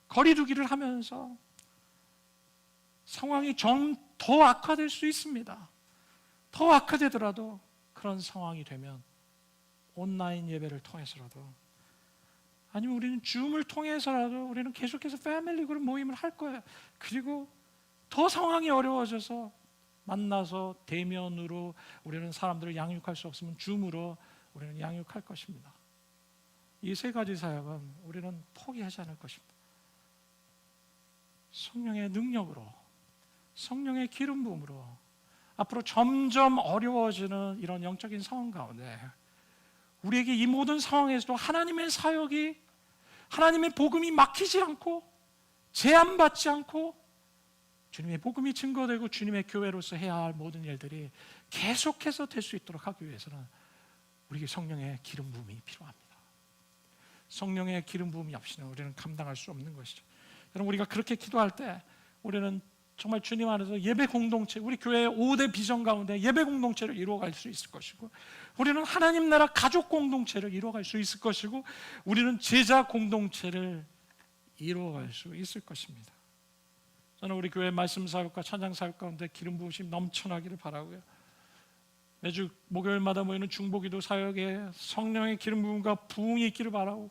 거리두기를 하면서 상황이 좀 더 악화될 수 있습니다. 더 악화되더라도 그런 상황이 되면 온라인 예배를 통해서라도 아니면 우리는 줌을 통해서라도 우리는 계속해서 패밀리 그룹 모임을 할 거예요. 그리고 더 상황이 어려워져서 만나서 대면으로 우리는 사람들을 양육할 수 없으면 줌으로 우리는 양육할 것입니다. 이 세 가지 사역은 우리는 포기하지 않을 것입니다. 성령의 능력으로, 성령의 기름 부음으로 앞으로 점점 어려워지는 이런 영적인 상황 가운데 우리에게 이 모든 상황에서도 하나님의 사역이, 하나님의 복음이 막히지 않고 제한받지 않고 주님의 복음이 증거되고 주님의 교회로서 해야 할 모든 일들이 계속해서 될 수 있도록 하기 위해서는 우리에게 성령의 기름 부음이 필요합니다. 성령의 기름 부음이 없이는 우리는 감당할 수 없는 것이죠. 여러분, 우리가 그렇게 기도할 때 우리는 정말 주님 안에서 예배 공동체, 우리 교회의 5대 비전 가운데 예배 공동체를 이루어갈 수 있을 것이고, 우리는 하나님 나라 가족 공동체를 이루어갈 수 있을 것이고, 우리는 제자 공동체를 이루어갈 수 있을 것입니다. 저는 우리 교회 말씀 사역과 찬양 사역 가운데 기름 부으심 넘쳐나기를 바라고요. 매주 목요일마다 모이는 중보기도 사역에 성령의 기름 부음과 부흥이 있기를 바라고,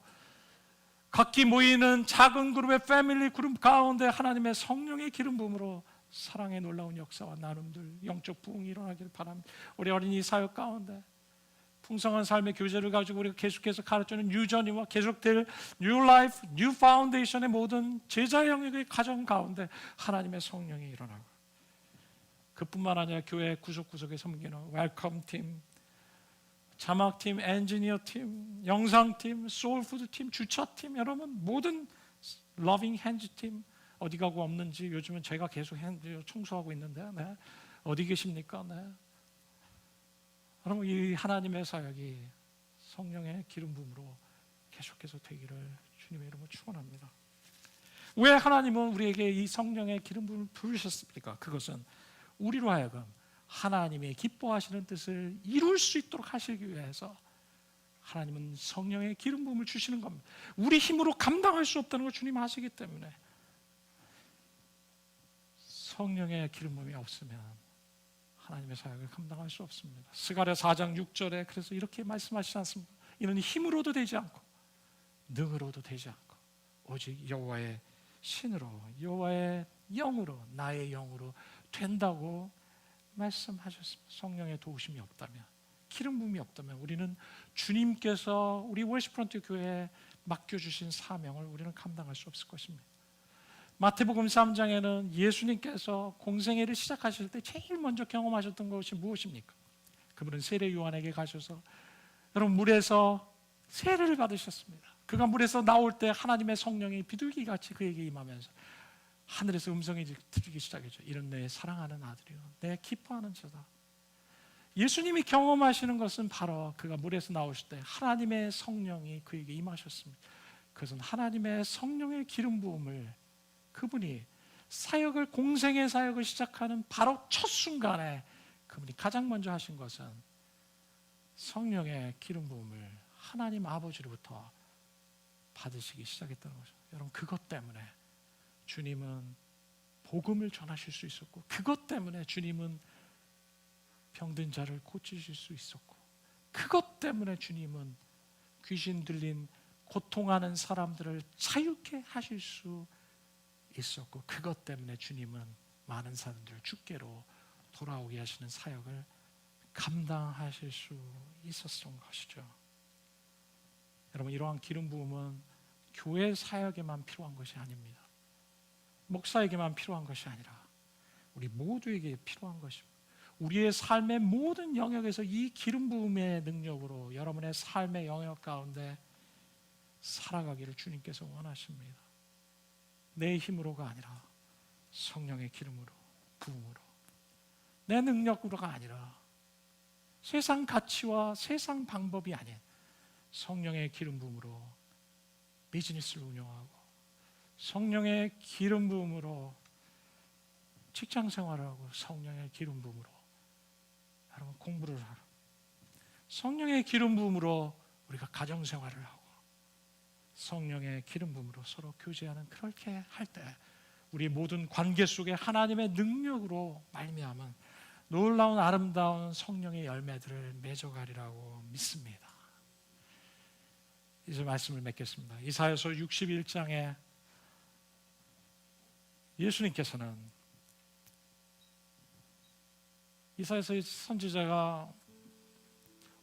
각기 모이는 작은 그룹의 패밀리 그룹 가운데 하나님의 성령의 기름 부음으로 사랑의 놀라운 역사와 나눔들, 영적 부흥이 일어나기를 바랍니다. 우리 어린이 사역 가운데 풍성한 삶의 교제를 가지고 우리가 계속해서 가르치는 뉴저니와 계속될 뉴라이프, 뉴파운데이션의 모든 제자 영역의 가정 가운데 하나님의 성령이 일어나고, 그뿐만 아니라 교회 구석구석에 섬기는 웰컴팀, 자막팀, 엔지니어팀, 영상팀, 소울푸드팀, 주차팀, 여러분 모든 러빙 핸즈팀, 어디 가고 없는지 요즘은 제가 계속 청소하고 있는데, 네. 어디 계십니까? 네. 여러분, 이 하나님의 사역이 성령의 기름 부음으로 계속해서 되기를 주님의 이름으로 축원합니다. 왜 하나님은 우리에게 이 성령의 기름 부음을 부으셨습니까? 그것은 우리로 하여금 하나님의 기뻐하시는 뜻을 이룰 수 있도록 하시기 위해서 하나님은 성령의 기름 부음을 주시는 겁니다. 우리 힘으로 감당할 수 없다는 걸 주님 아시기 때문에, 성령의 기름 부음이 없으면 하나님의 사역을 감당할 수 없습니다. 스가랴 4장 6절에 그래서 이렇게 말씀하시지 않습니까? 이는 힘으로도 되지 않고 능으로도 되지 않고 오직 여호와의 신으로, 여호와의 영으로, 나의 영으로 된다고 말씀하셨습니다. 성령의 도우심이 없다면, 기름 부음이 없다면 우리는 주님께서 우리 월시프런트 교회에 맡겨주신 사명을 우리는 감당할 수 없을 것입니다. 마태복음 3장에는 예수님께서 공생애를 시작하실 때 제일 먼저 경험하셨던 것이 무엇입니까? 그분은 세례 요한에게 가셔서, 여러분, 물에서 세례를 받으셨습니다. 그가 물에서 나올 때 하나님의 성령이 비둘기같이 그에게 임하면서 하늘에서 음성이 들리기 시작했죠. 이런 내 사랑하는 아들이요, 내 기뻐하는 자다. 예수님이 경험하시는 것은 바로 그가 물에서 나오실 때 하나님의 성령이 그에게 임하셨습니다. 그것은 하나님의 성령의 기름 부음을 그분이 사역을, 공생의 사역을 시작하는 바로 첫 순간에 그분이 가장 먼저 하신 것은 성령의 기름 부음을 하나님 아버지로부터 받으시기 시작했다는 거죠. 여러분, 그것 때문에 주님은 복음을 전하실 수 있었고, 그것 때문에 주님은 병든 자를 고치실 수 있었고, 그것 때문에 주님은 귀신 들린 고통하는 사람들을 자유케 하실 수 있었고, 그것 때문에 주님은 많은 사람들을 주께로 돌아오게 하시는 사역을 감당하실 수 있었던 것이죠. 여러분, 이러한 기름 부음은 교회 사역에만 필요한 것이 아닙니다. 목사에게만 필요한 것이 아니라 우리 모두에게 필요한 것입니다. 우리의 삶의 모든 영역에서 이 기름 부음의 능력으로 여러분의 삶의 영역 가운데 살아가기를 주님께서 원하십니다. 내 힘으로가 아니라 성령의 기름으로, 부음으로, 내 능력으로가 아니라 세상 가치와 세상 방법이 아닌 성령의 기름 부음으로 비즈니스를 운영하고, 성령의 기름 부음으로 직장 생활을 하고, 성령의 기름 부음으로 여러분 공부를 하고, 성령의 기름 부음으로 우리가 가정 생활을 하고, 성령의 기름 부음으로 서로 교제하는, 그렇게 할 때 우리 모든 관계 속에 하나님의 능력으로 말미암은 놀라운 아름다운 성령의 열매들을 맺어가리라고 믿습니다. 이제 말씀을 맺겠습니다. 이사야서 61장에 예수님께서는, 이사야서 선지자가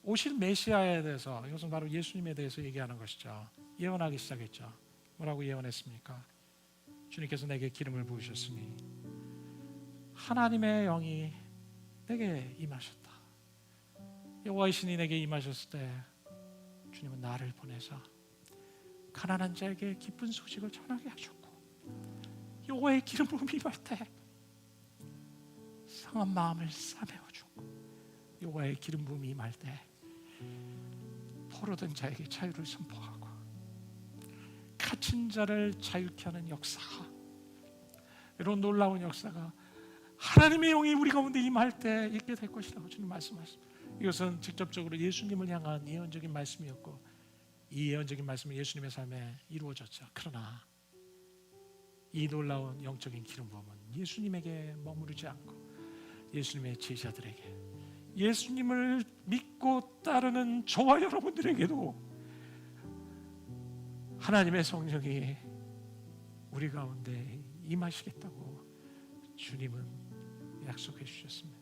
오실 메시아에 대해서, 이것은 바로 예수님에 대해서 얘기하는 것이죠. 예언하기 시작했죠. 뭐라고 예언했습니까? 주님께서 내게 기름을 부으셨으니 하나님의 영이 내게 임하셨다. 여호와의 신이 내게 임하셨을 때 주님은 나를 보내사 가난한 자에게 기쁜 소식을 전하게 하셨고, 여호와의 기름 부음이 임할 때 상한 마음을 싸매어주고, 여호와의 기름 부음이 임할 때 포로된 자에게 자유를 선포하고, 갇힌 자를 자유케 하는 역사가 이런 놀라운 역사가 하나님의 영이 우리 가운데 임할 때 있게 될 것이라고 주님 말씀하십니다. 이것은 직접적으로 예수님을 향한 예언적인 말씀이었고, 이 예언적인 말씀은 예수님의 삶에 이루어졌죠. 그러나 이 놀라운 영적인 기름 부음은 예수님에게 머무르지 않고 예수님의 제자들에게, 예수님을 믿고 따르는 저와 여러분들에게도 하나님의 성령이 우리 가운데 임하시겠다고 주님은 약속해 주셨습니다.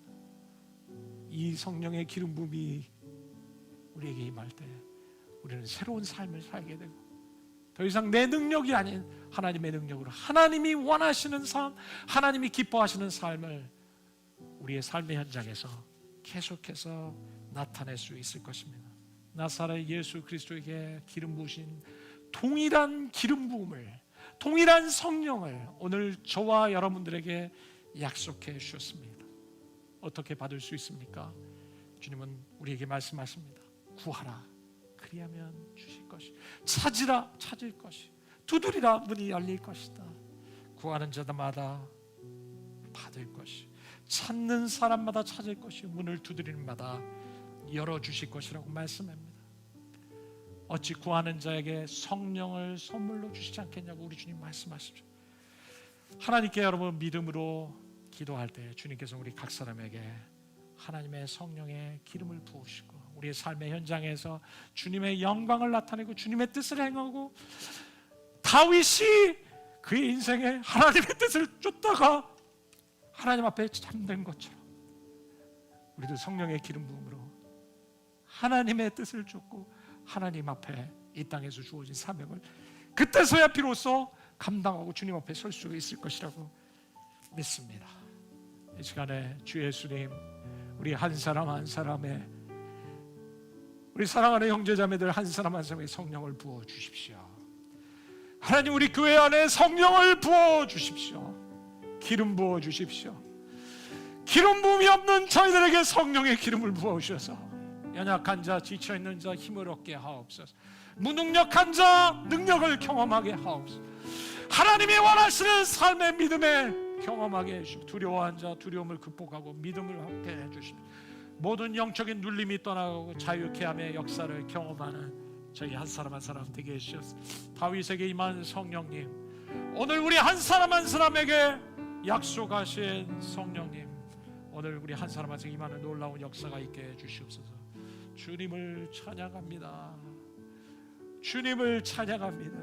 이 성령의 기름 부음이 우리에게 임할 때 우리는 새로운 삶을 살게 되고, 더 이상 내 능력이 아닌 하나님의 능력으로 하나님이 원하시는 삶, 하나님이 기뻐하시는 삶을 우리의 삶의 현장에서 계속해서 나타낼 수 있을 것입니다. 나사렛 예수 그리스도에게 기름 부으신 동일한 기름 부음을, 동일한 성령을 오늘 저와 여러분들에게 약속해 주셨습니다. 어떻게 받을 수 있습니까? 주님은 우리에게 말씀하십니다. 구하라, 그리하면 주실 것이, 찾으라, 찾을 것이, 두드리라, 문이 열릴 것이다. 구하는 자마다 받을 것이, 찾는 사람마다 찾을 것이, 문을 두드리는 마다 열어주실 것이라고 말씀합니다. 어찌 구하는 자에게 성령을 선물로 주시지 않겠냐고 우리 주님 말씀하시죠. 하나님께 여러분 믿음으로 기도할 때 주님께서 우리 각 사람에게 하나님의 성령의 기름을 부으시고 우리의 삶의 현장에서 주님의 영광을 나타내고 주님의 뜻을 행하고, 다윗이 그의 인생에 하나님의 뜻을 쫓다가 하나님 앞에 잠든 것처럼 우리도 성령의 기름 부음으로 하나님의 뜻을 쫓고 하나님 앞에 이 땅에서 주어진 사명을 그때서야 비로소 감당하고 주님 앞에 설 수 있을 것이라고 믿습니다. 이 시간에 주 예수님, 우리 한 사람 한 사람의, 우리 사랑하는 형제자매들 한 사람 한 사람의 성령을 부어 주십시오. 하나님, 우리 교회 안에 성령을 부어 주십시오. 기름 부어 주십시오. 기름 부음이 없는 저희들에게 성령의 기름을 부어 주셔서 연약한 자, 지쳐있는 자 힘을 얻게 하옵소서. 무능력한 자 능력을 경험하게 하옵소서. 하나님이 원하시는 삶의 믿음에 경험하게 해주시고, 두려워한 자 두려움을 극복하고 믿음을 얻게 해주시고, 모든 영적인 눌림이 떠나가고 자유케 함의 역사를 경험하는 저희 한 사람 한 사람 되게 해주셔서, 다윗에게 임한 성령님, 오늘 우리 한 사람 한 사람에게 약속하신 성령님, 오늘 우리 한 사람 한 사람 임하는 놀라운 역사가 있게 해주시옵소서. 주님을 찬양합니다. 주님을 찬양합니다.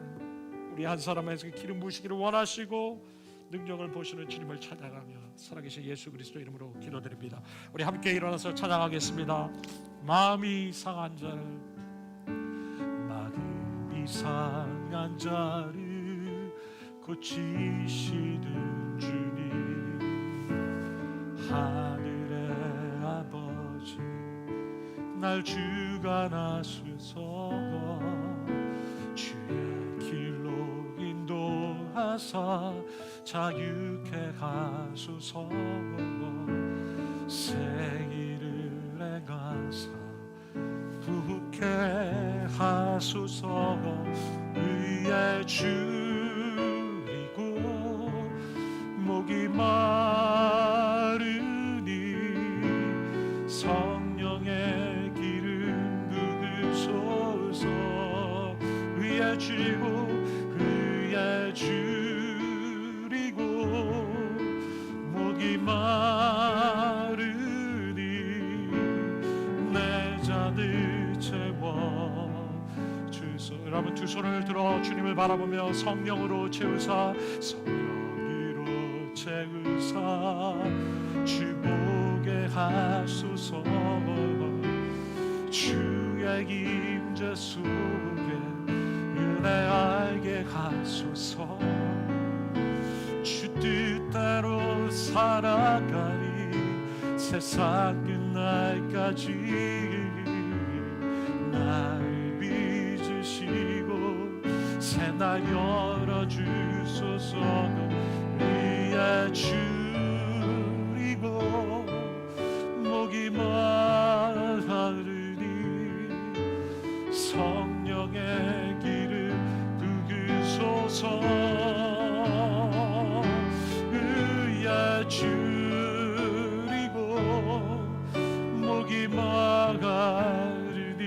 우리 한 사람에게 기름 부으시기를 원하시고 능력을 보시는 주님을 찬양하며 살아계신 예수 그리스도 이름으로 기도드립니다. 우리 함께 일어나서 찬양하겠습니다. 마음이 상한 자를, 마음이 상한 자를 고치시는 주님, 하늘의 아버지 날 주관하소서. 주의 길로 인도하사 자유케 하소서. 새 일을 행하사 부게 하소서. 의에 줄이고 목이 마르니 성령의 기름 부으소서. 의에 줄이고 의에 줄이고 목이 마르니 내 잔을 채워 주소. 여러분 두 손을 들어 주님을 바라보며 성령으로 채우사, 성령으로 채우사 주보게 하소서. 주의 임재 속에 은혜 알게 하소서. 주 뜻대로 살아가리 세상 끝날까지. 날 빚으시고 새날 열어주소서. 위에 줄이고 목이 마르니 성령의 기름 부으소서. 줄이고 목이 마가르니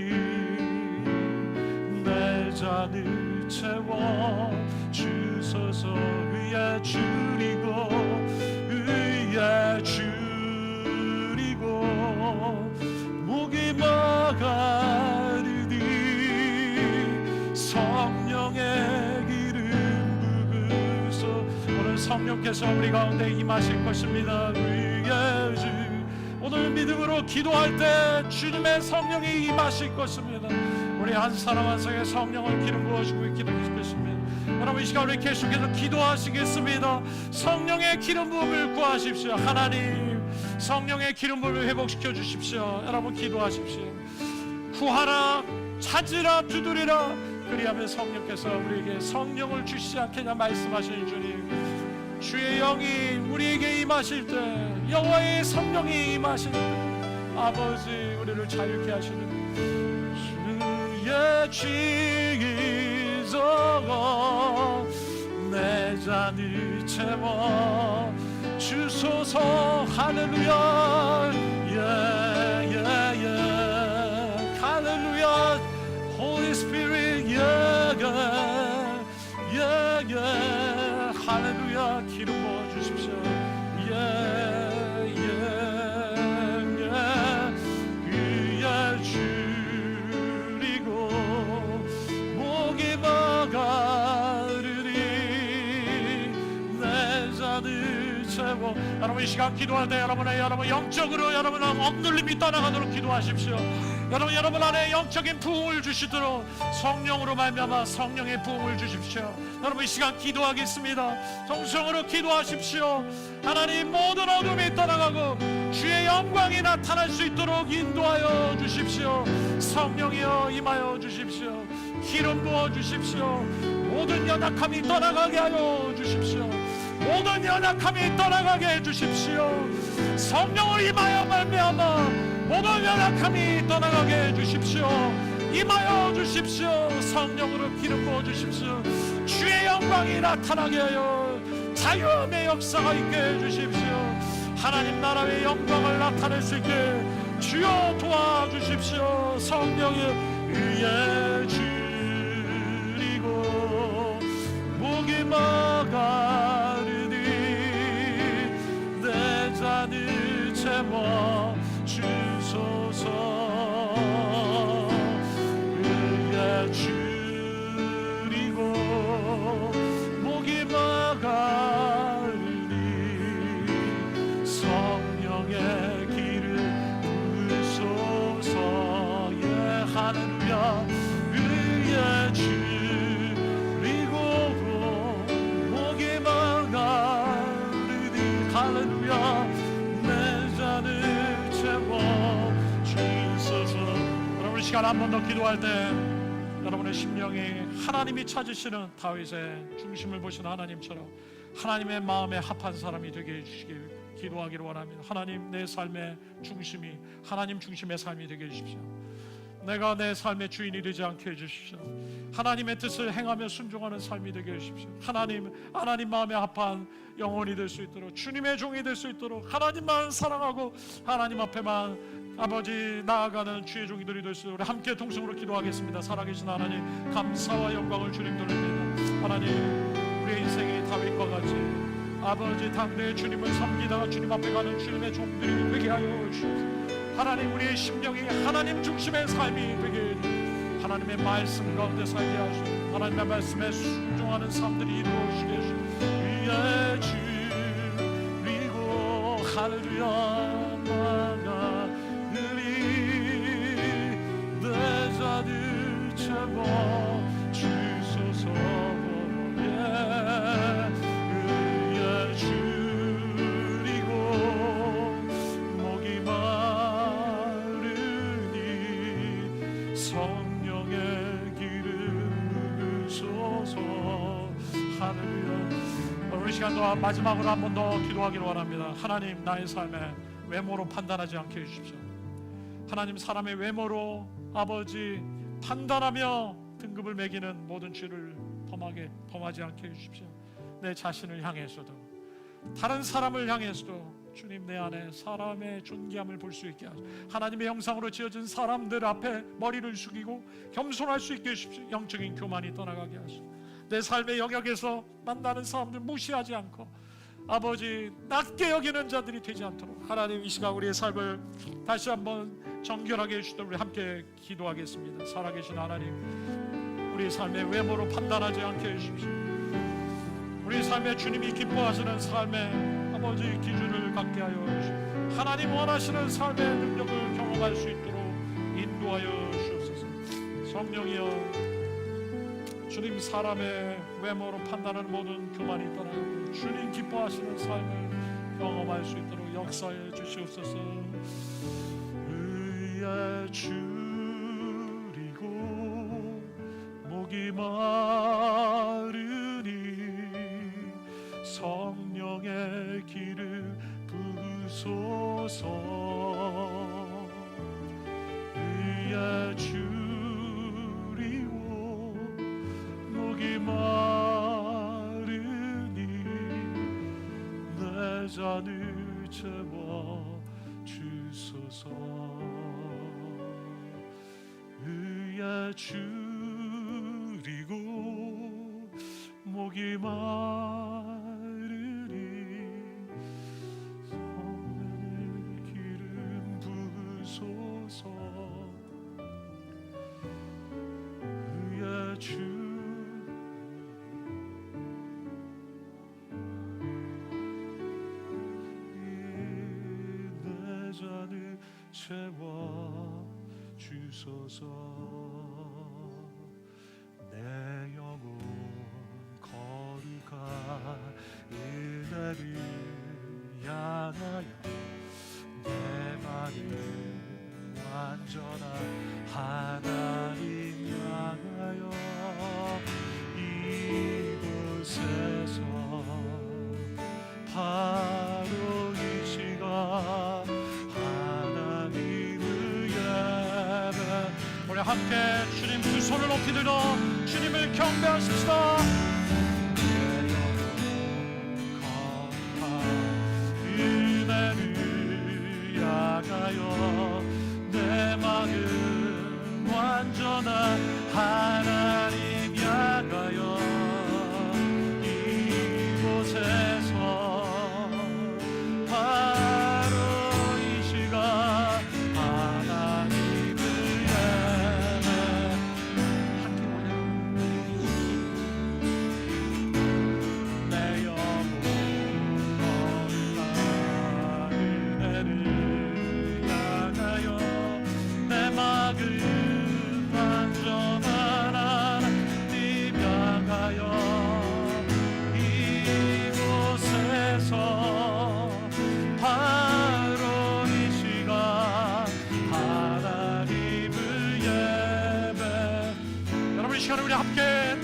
내 잔을 채워 주소서. 의에 줄이고 의에 줄이고 목이 마가르니 성령의 기름 부으소. 오늘 성령께서 우리 가운데 임하실 것입니다. 의에 주 오늘 믿음으로 기도할 때 주님의 성령이 임하실 것입니다. 우리 한 사람 한 사람의 성령을 기름 부어주고 있기를 것입니다. 여러분 이 시간 우리 계속해서 기도하시겠습니다. 성령의 기름 부음을 구하십시오. 하나님 성령의 기름 부음을 회복시켜 주십시오. 여러분 기도하십시오. 구하라 찾으라 두드리라 그리하면 성령께서 우리에게 성령을 주시지 않겠냐 말씀하시는 주님, 주의 영이 우리에게 임하실 때, 여호와의 성령이 임하실 때 아버지 우리를 자유케 하시는 주의 지기서 내 잔을 채워 주소서. 할렐루야 할렐루야 Holy Spirit 할렐루야 기름 부어 주십시오. 그야 줄이고 목이 마가르니 내 잔을 채워. 여러분 이 시간 기도할 때 여러분 영적으로 여러분 억눌림이 떠나가도록 기도하십시오. 여러분 안에 영적인 부흥을 주시도록 성령으로 말미암아 성령의 부흥을 주십시오. 여러분 이 시간 기도하겠습니다. 정성으로 기도하십시오. 하나님 모든 어둠이 떠나가고 주의 영광이 나타날 수 있도록 인도하여 주십시오. 성령이여 임하여 주십시오. 기름 부어 주십시오. 모든 연약함이 떠나가게 하여 주십시오. 모든 연약함이 떠나가게 해 주십시오. 성령을 임하여 말미암아 모든 연약함이 떠나가게 해 주십시오. 임하여 주십시오. 성령으로 기름 부어 주십시오. 주의 영광이 나타나게 하여 자유함의 역사가 있게 해 주십시오. 하나님 나라의 영광을 나타낼 수 있게 주여 도와주십시오. 성령의 의에 줄이고 목이 마가르니 내 잔을 채워 주소서. 의에 줄이고 목이 마가르니 성령의 길을 부으소서. 할렐루야 의에 줄이고 목이 마가르니 할렐루야 내 잔을 채워 주소서. 여러분 시간 한 번 더 기도할 때 여러분의 심령이 하나님이 찾으시는 다윗의 중심을 보시는 하나님처럼 하나님의 마음에 합한 사람이 되게 해주시길 기도하기를 원합니다. 하나님 내 삶의 중심이 하나님 중심의 삶이 되게 해주십시오. 내가 내 삶의 주인이 되지 않게 해주십시오. 하나님의 뜻을 행하며 순종하는 삶이 되게 해주십시오. 하나님 마음에 합한 영혼이 될 수 있도록 주님의 종이 될 수 있도록 하나님만 사랑하고 하나님 앞에만 아버지 나아가는 주의 종이들이 될 수 있도록 우리 함께 동성으로 기도하겠습니다. 살아계신 하나님 감사와 영광을 주님 돌립니다. 하나님 우리의 인생이 다윗과 같이 아버지 당대의 주님을 섬기다가 주님 앞에 가는 주님의 종들이 되게 하여 주옵소서. 하나님 우리의 심령이 하나님 중심의 삶이 되게 하나님의 말씀 가운데 살게 하시고 하나님의 말씀에 순종하는 삶들이 이루어지게 하시고 위에 주리고 할렐루야 마가르니 내 잔을 채워 주소서. 위에 주리고 목이 마르니 성령의 기름 부으소서. 할렐루야. 오늘 시간 동안 마지막으로 한 번 더 기도하기를 원합니다. 하나님 나의 삶에 외모로 판단하지 않게 해주십시오. 하나님 사람의 외모로 아버지 판단하며 등급을 매기는 모든 죄를 범하지 않게 해주십시오. 내 자신을 향해서도 다른 사람을 향해서도 주님 내 안에 사람의 존귀함을 볼 수 있게 하소서. 하나님의 형상으로 지어진 사람들 앞에 머리를 숙이고 겸손할 수 있게 해주십시오. 영적인 교만이 떠나가게 하소서. 내 삶의 영역에서 만나는 사람들 무시하지 않고 아버지 낮게 여기는 자들이 되지 않도록 하나님 이 시간 우리의 삶을 다시 한번 정결하게 해주시도록 우리 함께 기도하겠습니다. 살아계신 하나님, 우리의 삶의 외모로 판단하지 않게 해주십시오. 우리 삶에 주님이 기뻐하시는 삶의 아버지 기준을 갖게 하여 주시옵소서. 하나님 원하시는 삶의 능력을 경험할 수 있도록 인도하여 주옵소서. 성령이여, 주님 사람의 외모로 판단하는 모든 교만이 떠나고 주님 기뻐하시는 삶을 경험할 수 있도록 역사해 주시옵소서. 의에 줄이고 목이 마르니 성령의 기름 부으소서. 의에 줄이고 목이 마르니 내 잔을 채워 주소서. 의에 줄이고 목이 마르니 성령의 기름 부으소서. 의에 주 잔을 채워 주소서. 내 영혼 거룩한 은혜를 향하여 내 마음 완전한 하나님 향하여 이곳에서 바로 이 시간 우리 함께 주님 두 손을 높이 들어 주님을 경배하십시다. 은혜를 향하여 내 마음 완전한 하나님 향하여 이곳에서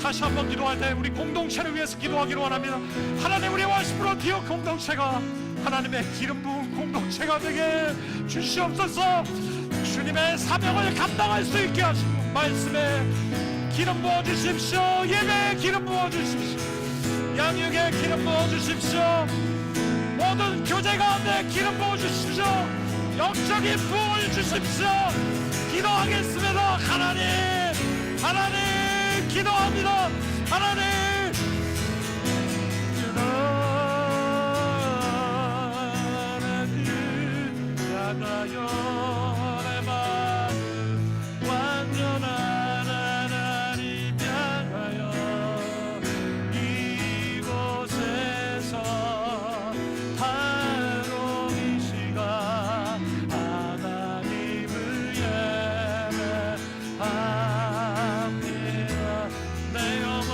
다시 한번 기도할 때 우리 공동체를 위해서 기도하기를 원합니다. 하나님, 우리 월스프로 디어 공동체가 하나님의 기름 부은 공동체가 되게 주시옵소서. 주님의 사명을 감당할 수 있게 하시고 말씀에 기름 부어주십시오. 예배에 기름 부어주십시오. 양육에 기름 부어주십시오. 모든 교제 가운데 기름 부어주십시오. 영적인 부흥을 주십시오. 기도하겠습니다. 하나님 기도합니다. 하나님 향하여 내 마음 완전한 하나님 향하여 이곳에서 바로 이 시간 하나님을 예배합니다. 내 영혼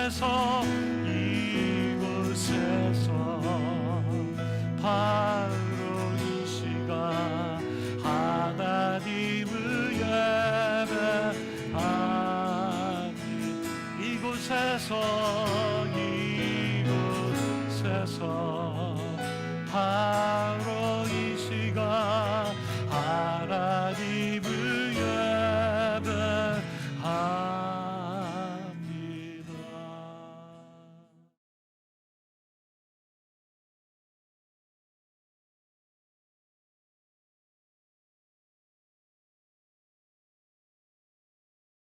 위해서